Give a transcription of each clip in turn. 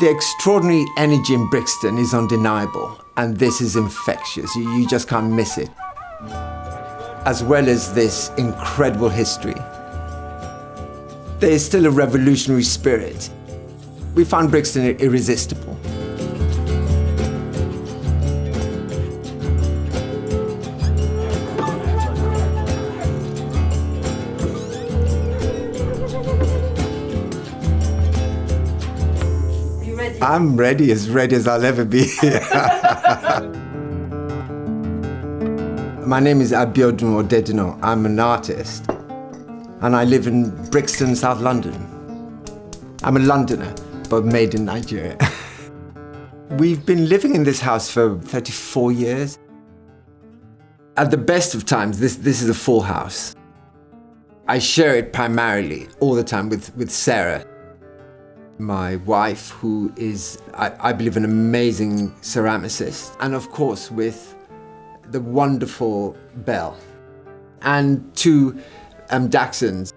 The extraordinary energy in Brixton is undeniable, and this is infectious. You just can't miss it. As well as this incredible history, there is still a revolutionary spirit. We found Brixton irresistible. I'm ready as I'll ever be. My name is Abe Odedina. I'm an artist, and I live in Brixton, South London. I'm a Londoner, but made in Nigeria. We've been living in this house for 34 years. At the best of times, this is a full house. I share it primarily all the time with Sarah, my wife, who is, I believe, an amazing ceramicist, and of course with the wonderful Belle, and two Dachshunds.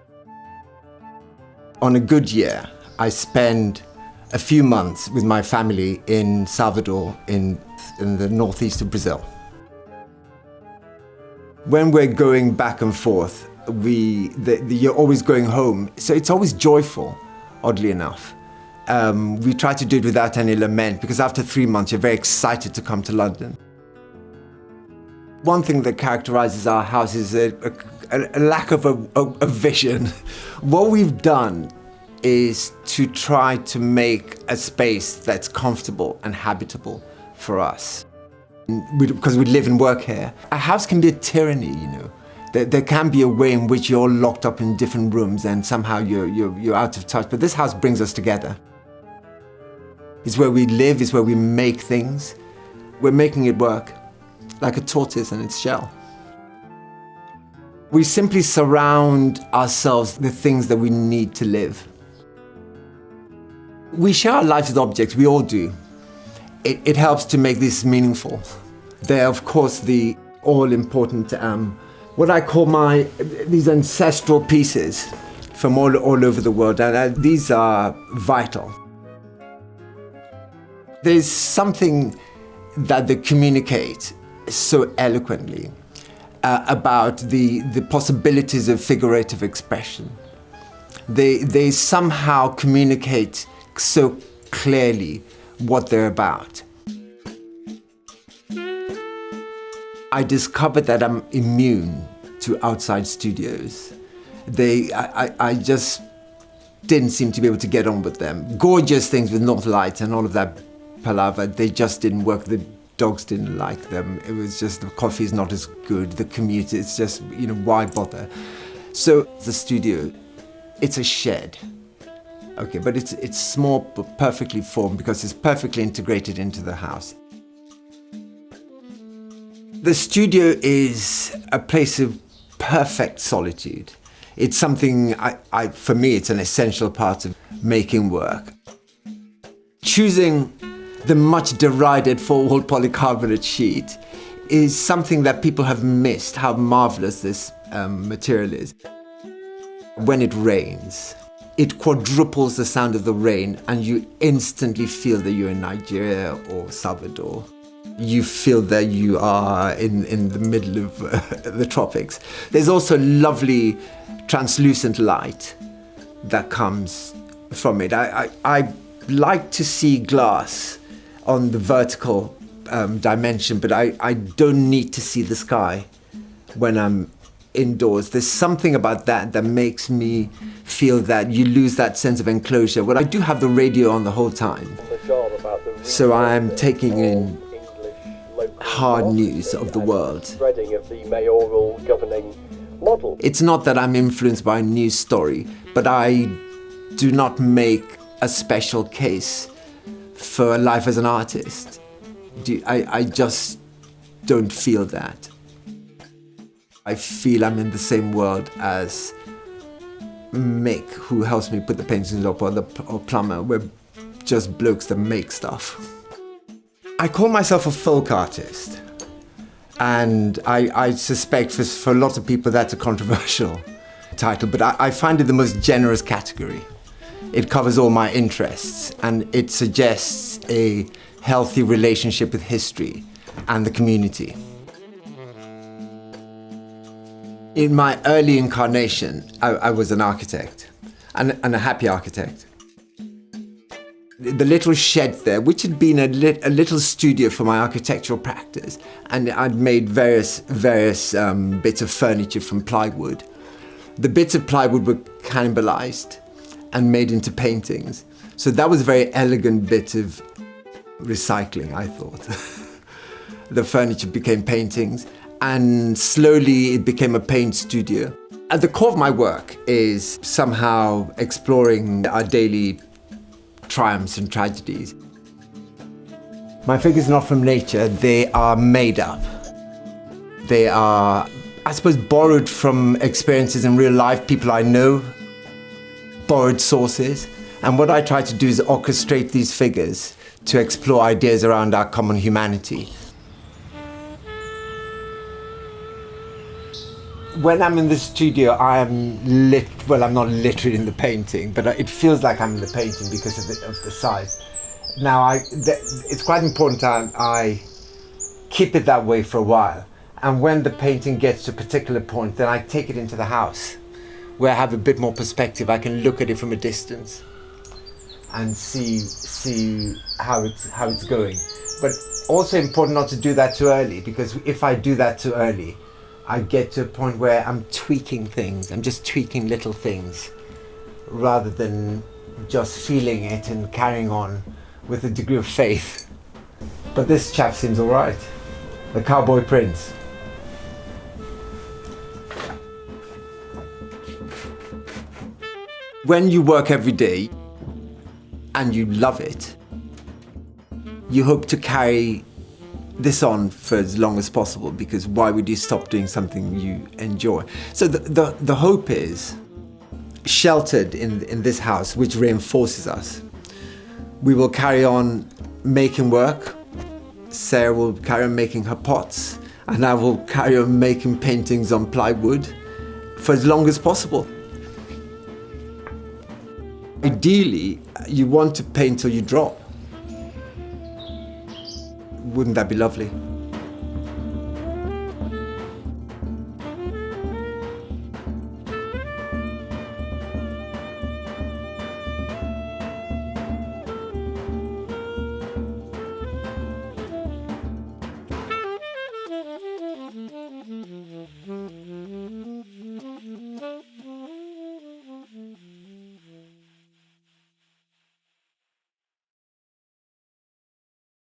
On a good year, I spend a few months with my family in Salvador, in the northeast of Brazil. When we're going back and forth, you're always going home, so it's always joyful, oddly enough. We try to do it without any lament, because after 3 months, you're very excited to come to London. One thing that characterizes our house is a lack of a vision. What we've done is to try to make a space that's comfortable and habitable for us. Because we live and work here. A house can be a tyranny, you know. There can be a way in which you're locked up in different rooms and somehow you're out of touch, but this house brings us together. It's where we live, it's where we make things. We're making it work, like a tortoise and its shell. We simply surround ourselves with the things that we need to live. We share our lives with objects, we all do. It helps to make this meaningful. They're, of course, the all-important, what I call these ancestral pieces from all over the world, and these are vital. There's something that they communicate so eloquently about the possibilities of figurative expression. They somehow communicate so clearly what they're about. I discovered that I'm immune to outside studios. I just didn't seem to be able to get on with them. Gorgeous things with North Lights and all of that palaver, they just didn't work. The dogs didn't like them. It was just, the coffee is not as good, the commute, it's just, you know, why bother? So the studio, it's a shed. Okay, but it's small but perfectly formed because it's perfectly integrated into the house. The studio is a place of perfect solitude. It's something, for me, it's an essential part of making work. Choosing the much derided 4-wall polycarbonate sheet is something that people have missed, how marvelous this material is. When it rains, it quadruples the sound of the rain, and you instantly feel that you're in Nigeria or Salvador. You feel that you are in the middle of the tropics. There's also lovely translucent light that comes from it. I like to see glass on the vertical dimension, but I don't need to see the sky when I'm indoors. There's something about that makes me feel that you lose that sense of enclosure. Well, I do have the radio on the whole time, so I'm taking in hard news of the world. Spreading of the mayoral governing model. It's not that I'm influenced by a news story, but I do not make a special case for life as an artist. I just don't feel that. I feel I'm in the same world as Mick, who helps me put the paintings up, or Plumber. We're just blokes that make stuff. I call myself a folk artist, and I suspect for a lot of people that's a controversial title, but I find it the most generous category. It covers all my interests, and it suggests a healthy relationship with history and the community. In my early incarnation, I was an architect, and a happy architect. The little shed there, which had been a little studio for my architectural practice, and I'd made various bits of furniture from plywood. The bits of plywood were cannibalized and made into paintings. So that was a very elegant bit of recycling, I thought. The furniture became paintings, and slowly it became a paint studio. At the core of my work is somehow exploring our daily triumphs and tragedies. My figures are not from nature, they are made up. They are, I suppose, borrowed from experiences in real life, people I know, borrowed sources. And what I try to do is orchestrate these figures to explore ideas around our common humanity. When I'm in the studio, I'm not literally in the painting, but it feels like I'm in the painting because of the size. Now, it's quite important I keep it that way for a while. And when the painting gets to a particular point, then I take it into the house, where I have a bit more perspective. I can look at it from a distance and see how it's going. But also important not to do that too early, because if I do that too early, I get to a point where I'm tweaking things. I'm just tweaking little things rather than just feeling it and carrying on with a degree of faith. But this chap seems all right. The Cowboy Prince. When you work every day and you love it, you hope to carry this on for as long as possible, because why would you stop doing something you enjoy? So the hope is sheltered in this house, which reinforces us. We will carry on making work. Sarah will carry on making her pots, and I will carry on making paintings on plywood for as long as possible. Ideally, you want to paint till you drop. Wouldn't that be lovely?